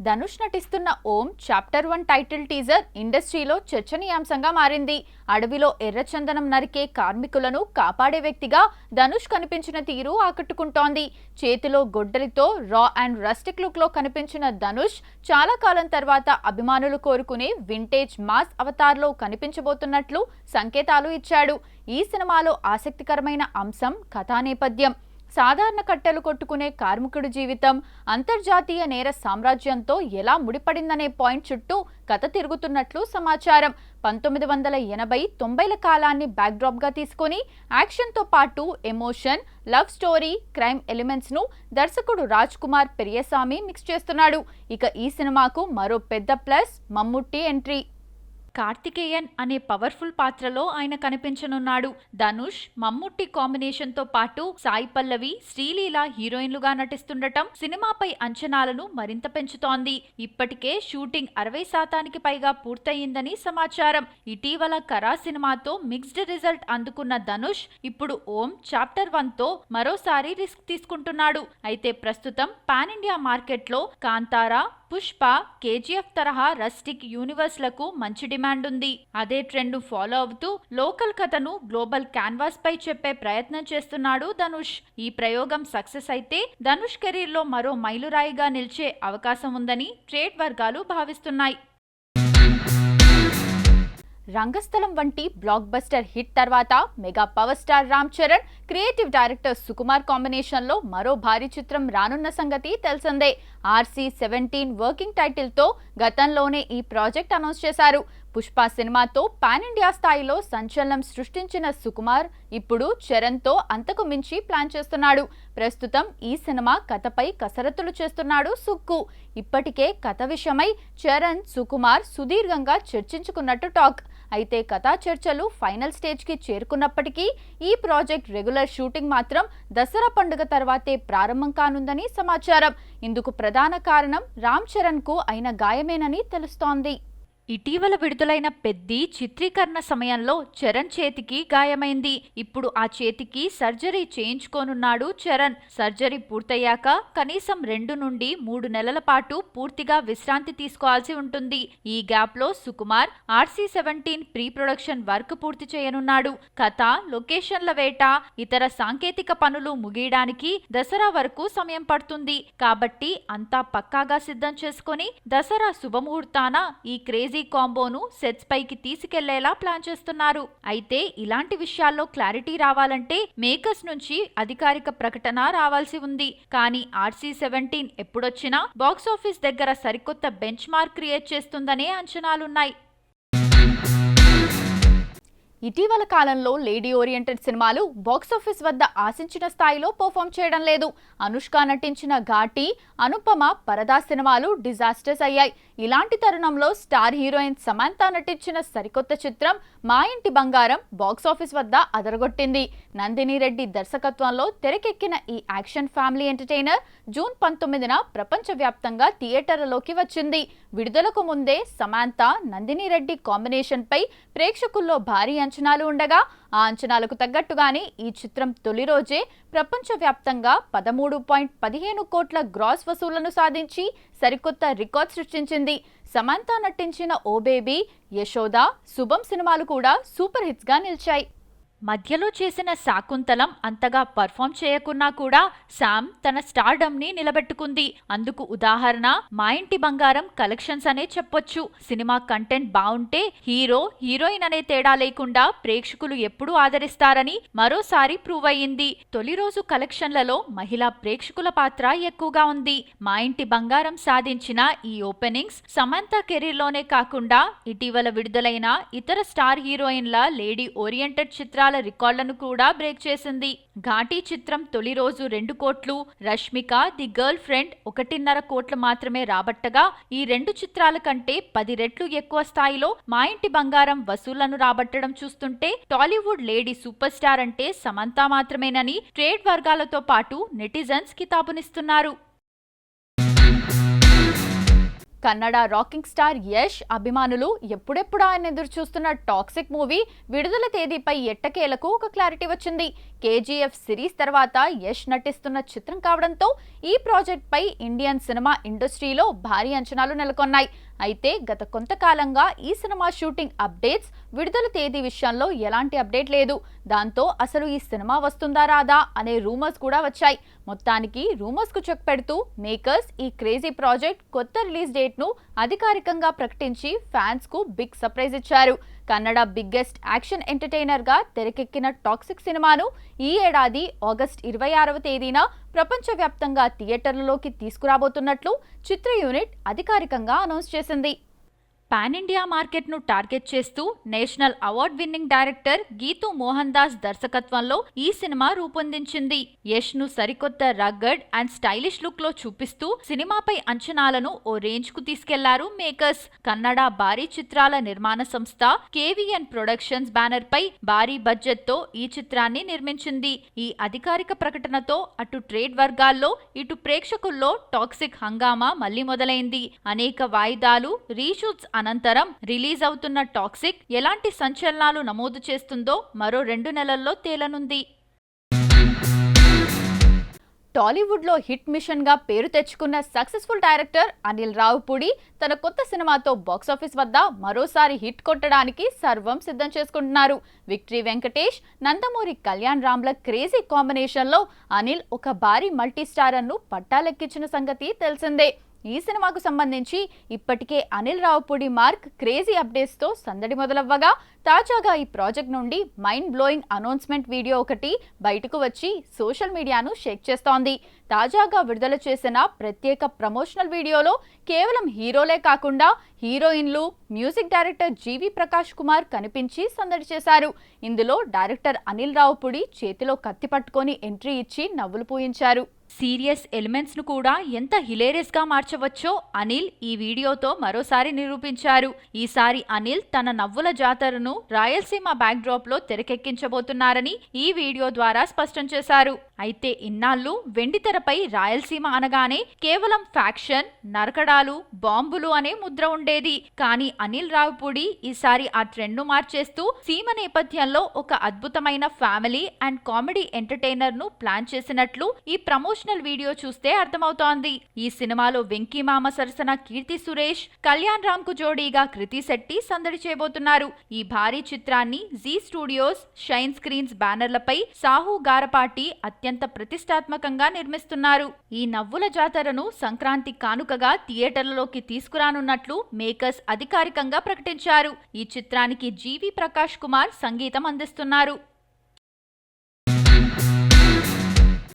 ధనుష్ నటిస్తున్న ఓం chapter 1 title teaser ఇండస్ట్రీలో చర్చనీయాంశంగా మారింది. అడవిలో ఎర్రచందనం నరికే కార్మికులను కాపాడే వ్యక్తిగా ధనుష్ కనిపించిన తీరు ఆకట్టుకుంటోంది. చేతిలో గొడ్డలితో రా అండ్ రస్టిక్ లుక్ లో కనిపించిన ధనుష్ చాలా కాలం తర్వాత అభిమానులు కోరుకునే వింటేజ్ మాస్ అవతార్ లో కనిపించబోతున్నట్లు సంకేతాలు ఇచ్చాడు. ఈ సినిమాలో ఆసక్తికరమైన అంశం కథా నేపథ్యం. సాధారణ కట్టెలు కొట్టుకునే కార్మికుడి జీవితం అంతర్జాతీయ నేర సామ్రాజ్యంతో ఎలా ముడిపడిందనే పాయింట్ చుట్టూ కథ తిరుగుతున్నట్లు సమాచారం. 1980-90ల కాలాన్ని బ్యాక్డ్రాప్ గా తీసుకుని యాక్షన్తో పాటు emotion, love story, crime elements ను దర్శకుడు రాజ్ కుమార్ పెరియసామి మిక్స్ చేస్తున్నాడు. ఇక ఈ సినిమాకు మరో పెద్ద ప్లస్ మమ్ముట్టి ఎంట్రీ. కార్తికేయన్ అనే పవర్ఫుల్ పాత్రలో ఆయన కనిపించనున్నాడు. ధనుష్, మమ్ముట్టి కాంబినేషన్ తో పాటు సాయి పల్లవి, శ్రీలీల హీరోయిన్లుగా నటిస్తుండటం సినిమాపై అంచనాలను మరింత పెంచుతోంది. ఇప్పటికే షూటింగ్ 60% పైగా పూర్తయిందని సమాచారం. ఇటీవల కరా సినిమాతో మిక్స్డ్ రిజల్ట్ అందుకున్న ధనుష్ ఇప్పుడు ఓం చాప్టర్ 1తో మరోసారి రిస్క్ తీసుకుంటున్నాడు. అయితే ప్రస్తుతం పాన్ ఇండియా మార్కెట్లో కాంతారా, పుష్ప, కేజీఎఫ్ తరహా రస్టిక్ యూనివర్స్ లకు మంచి డిమాండ్ ఉంది. అదే ట్రెండ్ ఫాలో అవుతూ లోకల్ కథను గ్లోబల్ క్యాన్వాస్ పై చెప్పే ప్రయత్నం చేస్తున్నాడు ధనుష్. ఈ ప్రయోగం సక్సెస్ అయితే ధనుష్ కెరీర్ లో మరో మైలురాయిగా నిలిచే అవకాశం ఉందని ట్రేడ్ వర్గాలు భావిస్తున్నాయి. రంగస్థలం వంటి బ్లాక్ బస్టర్ హిట్ తర్వాత mega power star Ram Charan, creative director Sukumar combination లో మరో భారీ చిత్రం రానున్న సంగతి తెలిసిందే. RC-17 వర్కింగ్ టైటిల్ తో గతంలోనే ఈ ప్రాజెక్ట్ అనౌన్స్ చేశారు. పుష్ప సినిమాతో పాన్ ఇండియా స్థాయిలో సంచలనం సృష్టించిన సుకుమార్ ఇప్పుడు చరణ్ తో అంతకు మించి ప్లాన్ చేస్తున్నాడు. ప్రస్తుతం ఈ సినిమా కథపై కసరత్తులు చేస్తున్నాడు సుక్కు. ఇప్పటికే కథ విషయమై చరణ్, సుకుమార్ సుదీర్ఘంగా చర్చించుకున్నట్టు టాక్. అయితే కథా చర్చలు ఫైనల్ స్టేజ్ కి చేరుకున్నప్పటికీ ఈ ప్రాజెక్ట్ రెగ్యులర్ షూటింగ్ మాత్రం దసరా పండుగ తర్వాతే ప్రారంభం కానుందని సమాచారం. ఇందుకు ప్రధాన కారణం రామ్ చరణ్ కు అయిన గాయమేనని తెలుస్తోంది. ఇటీవల విడుదలైన పెద్ది చిత్రీకరణ సమయంలో చరణ్ చేతికి గాయమైంది. ఇప్పుడు ఆ చేతికి సర్జరీ చేయించుకోనున్నాడు చరణ్. సర్జరీ పూర్తయ్యాక కనీసం 2 నుండి 3 నెలల పాటు పూర్తిగా విశ్రాంతి తీసుకోవాల్సి ఉంటుంది. ఈ గ్యాప్ లో Sukumar RC-17 pre production work పూర్తి చేయనున్నాడు. కథ, లొకేషన్ల వేట, ఇతర సాంకేతిక పనులు ముగియడానికి దసరా వరకు సమయం పడుతుంది. కాబట్టి అంతా పక్కాగా సిద్ధం చేసుకుని దసరా శుభముహూర్తాన ఈ క్రేజీ కాంబోను సెట్స్ పైకి తీసుకెళ్లేలా ప్లాన్ చేస్తున్నారు. అయితే ఇలాంటి విషయాల్లో క్లారిటీ రావాలంటే మేకర్స్ నుంచి అధికారిక ప్రకటన రావాల్సి ఉంది. కానీ RC-17 ఎప్పుడొచ్చినా బాక్సాఫీస్ దగ్గర సరికొత్త బెంచ్ మార్క్ క్రియేట్ చేస్తుందనే అంచనాలున్నాయి. ఇటీవల కాలంలో లేడీ ఓరియంటెడ్ సినిమాలు బాక్సాఫీస్ వద్ద ఆశించిన స్థాయిలో పర్ఫామ్ చేయడం లేదు. అనుష్క నటించిన ఘాటి, అనుపమ, పరదా సినిమాలు డిజాస్టర్స్ అయ్యాయి. ఇలాంటి తరుణంలో స్టార్ హీరోయిన్ సమంత నటించిన సరికొత్త చిత్రం మా ఇంటి బంగారం బాక్సాఫీస్ వద్ద అదరగొట్టింది. నందిని రెడ్డి దర్శకత్వంలో తెరకెక్కిన ఈ యాక్షన్ ఫ్యామిలీ ఎంటర్టైనర్ జూన్ 19న ప్రపంచవ్యాప్తంగా థియేటర్లలోకి వచ్చింది. విడుదలకు ముందే సమంత, నందిని రెడ్డి కాంబినేషన్ పై ప్రేక్షకుల్లో భారీ అంచనాలు ఉండగా ఆ అంచనాలకు తగ్గట్టుగానే ఈ చిత్రం తొలి రోజే ప్రపంచవ్యాప్తంగా 13.15 కోట్ల గ్రాస్ వసూళ్లను సాధించి సరికొత్త రికార్డ్ సృష్టించింది. సమంత నటించిన ఓ బేబీ, యశోద, శుభం సినిమాలు కూడా సూపర్ హిట్స్ గా నిలిచాయి. మధ్యలో చేసిన శాకుంతలం అంతగా పర్ఫామ్ చేయకున్నా కూడా శామ్ తన స్టార్డమ్ ని నిలబెట్టుకుంది. అందుకు ఉదాహరణ మా ఇంటి బంగారం కలెక్షన్స్ అనే చెప్పొచ్చు. సినిమా కంటెంట్ బాగుంటే హీరో, హీరోయిన్ అనే తేడా లేకుండా ప్రేక్షకులు ఎప్పుడూ ఆదరిస్తారని మరోసారి ప్రూవ్ అయ్యింది. తొలి రోజు కలెక్షన్లలో మహిళా ప్రేక్షకుల పాత్ర ఎక్కువగా ఉంది. మా ఇంటి బంగారం సాధించిన ఈ ఓపెనింగ్స్ సమంత కెరీర్లోనే కాకుండా ఇటీవల విడుదలైన ఇతర స్టార్ హీరోయిన్ల లేడీ ఓరియంటెడ్ చిత్రాల రికార్డులను కూడా బ్రేక్ చేసింది. ఘాటి చిత్రం తొలి రోజు 2 కోట్లు, రష్మిక ది గర్ల్ ఫ్రెండ్ 1.5 కోట్లు మాత్రమే రాబట్టగా ఈ 2 చిత్రాల కంటే 10 రెట్లు ఎక్కువ స్థాయిలో మా ఇంటి బంగారం వసూళ్లను రాబట్టడం చూస్తుంటే టాలీవుడ్ లేడీ సూపర్ స్టార్ అంటే సమంత మాత్రమేనని ట్రేడ్ వర్గాలతో పాటు నెటిజన్స్ కితాబునిస్తున్నారు. కన్నడ రాకింగ్ స్టార్ యష్ అభిమానులు ఎప్పుడెప్పుడు ఆయన ఎదురు చూస్తున్న టాక్సిక్ మూవీ విడుదల తేదీపై ఎట్టకేలకు ఒక క్లారిటీ వచ్చింది. కేజీఎఫ్ సిరీస్ తర్వాత యష్ నటిస్తున్న చిత్రం కావడంతో ఈ ప్రాజెక్ట్ పై ఇండియన్ సినిమా ఇండస్ట్రీలో భారీ అంచనాలు నెలకొన్నాయి. అయితే గత కొంతకాలంగా ఈ సినిమా షూటింగ్ అప్డేట్స్, విడుదల తేదీ విషయంలో ఎలాంటి అప్డేట్ లేదు. దాంతో అసలు ఈ సినిమా వస్తుందా రాదా అనే రూమర్స్ కూడా వచ్చాయి. మొత్తానికి రూమర్స్ కు చెక్ పెడుతూ మేకర్స్ ఈ క్రేజీ ప్రాజెక్ట్ కొత్త రిలీజ్ డేట్ ను అధికారికంగా ప్రకటించి ఫ్యాన్స్ కు బిగ్ సర్ప్రైజ్ ఇచ్చారు. కన్నడ బిగ్గెస్ట్ యాక్షన్ ఎంటర్టైనర్ గా తెరకెక్కిన టాక్సిక్ సినిమాను ఈ ఏడాది ఆగస్టు 26వ తేదీన ప్రపంచవ్యాప్తంగా థియేటర్లలోకి తీసుకురాబోతున్నట్లు చిత్ర యూనిట్ అధికారికంగా అనౌన్స్ చేసింది. పాన్ ఇండియా మార్కెట్ను టార్గెట్ చేస్తూ national award winning director Geethu Mohan Das దర్శకత్వంలో ఈ సినిమా రూపొందించింది. యష్ ను సరికొత్త రగ్గడ్ అండ్ స్టైలిష్ లుక్ లో చూపిస్తూ సినిమాపై అంచనాలను ఓ రేంజ్ కు తీసుకెళ్లారు మేకర్స్. కన్నడ భారీ చిత్రాల నిర్మాణ సంస్థ కేవీఎన్ ప్రొడక్షన్స్ బ్యానర్ పై భారీ బడ్జెట్ తో ఈ చిత్రాన్ని నిర్మించింది. ఈ అధికారిక ప్రకటనతో అటు ట్రేడ్ వర్గాల్లో ఇటు ప్రేక్షకుల్లో టాక్సిక్ హంగామా మళ్లీ మొదలైంది. అనేక వాయిదాలు, రీషూట్స్ అనంతరం రిలీజ్ అవుతున్న టాక్సిక్ ఎలాంటి సంచలనాలు నమోదు చేస్తుందో మరో 2 నెలల్లో తేలనుంది. టాలీవుడ్ లో హిట్ మిషన్ గా పేరు తెచ్చుకున్న సక్సెస్ఫుల్ డైరెక్టర్ అనిల్ రావిపూడి తన కొత్త సినిమాతో బాక్సాఫీస్ వద్ద మరోసారి హిట్ కొట్టడానికి సర్వం సిద్ధం చేసుకుంటున్నారు. విక్టరీ వెంకటేష్, నందమూరి కళ్యాణ్ రామ్ల క్రేజీ కాంబినేషన్ లో అనిల్ ఒక భారీ మల్టీ స్టారర్ ను పట్టాలెక్కించిన సంగతి తెలిసిందే. ఈ సినిమాకు సంబంధించి ఇప్పటికే Anil Ravipudi mark crazy updates తో సందడి మొదలవ్వగా తాజాగా ఈ ప్రాజెక్ట్ నుండి మైండ్ బ్లోయింగ్ అనౌన్స్మెంట్ వీడియో ఒకటి బయటకు వచ్చి సోషల్ మీడియాను షేక్ చేస్తోంది. తాజాగా విడుదల చేసిన ప్రత్యేక ప్రమోషనల్ వీడియోలో కేవలం హీరోలే కాకుండా హీరోయిన్లు, మ్యూజిక్ డైరెక్టర్ జీవి ప్రకాష్ కుమార్ కనిపించి సందడి చేశారు. ఇందులో డైరెక్టర్ అనిల్ రావిపూడి చేతిలో కత్తి పట్టుకొని ఎంట్రీ ఇచ్చి నవ్వులు పూయించారు. సీరియస్ ఎలిమెంట్స్ ను కూడా ఎంత హిలేరియస్ గా మార్చవచ్చో అనిల్ ఈ వీడియోతో మరోసారి నిరూపించారు. ఈసారి అనిల్ తన నవ్వుల జాతరను రాయలసీమ బ్యాక్ డ్రాప్ లో తెరకెక్కించబోతున్నారని ఈ వీడియో ద్వారా స్పష్టం చేశారు. అయితే ఇన్నాళ్లు వెండితెరపై రాయలసీమ అనగానే కేవలం ఫ్యాక్షన్, నరకడాలు, బాంబులు అనే ముద్ర ఉండేది. కానీ అనిల్ రావిపూడి ఈసారి ఆ ట్రెండ్ ను మార్చేస్తూ సీమ నేపథ్యంలో ఒక అద్భుతమైన ఫ్యామిలీ అండ్ కామెడీ ఎంటర్టైనర్ ను ప్లాన్ చేసినట్లు ఈ ప్రమోషనల్ వీడియో చూస్తే అర్థమవుతోంది. ఈ సినిమాలో వెంకీ మామ సరసన కీర్తి సురేష్, కళ్యాణ్ రామ్ కు జోడీగా కృతి శెట్టి సందడి చేయబోతున్నారు. ఈ భారీ చిత్రాన్ని జీ స్టూడియోస్, షైన్ స్క్రీన్స్ బ్యానర్లపై సాహు గారపాటి అత్యంత ప్రతిష్టాత్మకంగా నిర్మిస్తున్నారు. ఈ నవ్వుల జాతరను సంక్రాంతి కానుకగా థియేటర్లలోకి తీసుకురానున్నట్లు మేకర్స్ అధికారికంగా ప్రకటించారు. ఈ చిత్రానికి జీవి ప్రకాష్ కుమార్ సంగీతం అందిస్తున్నారు.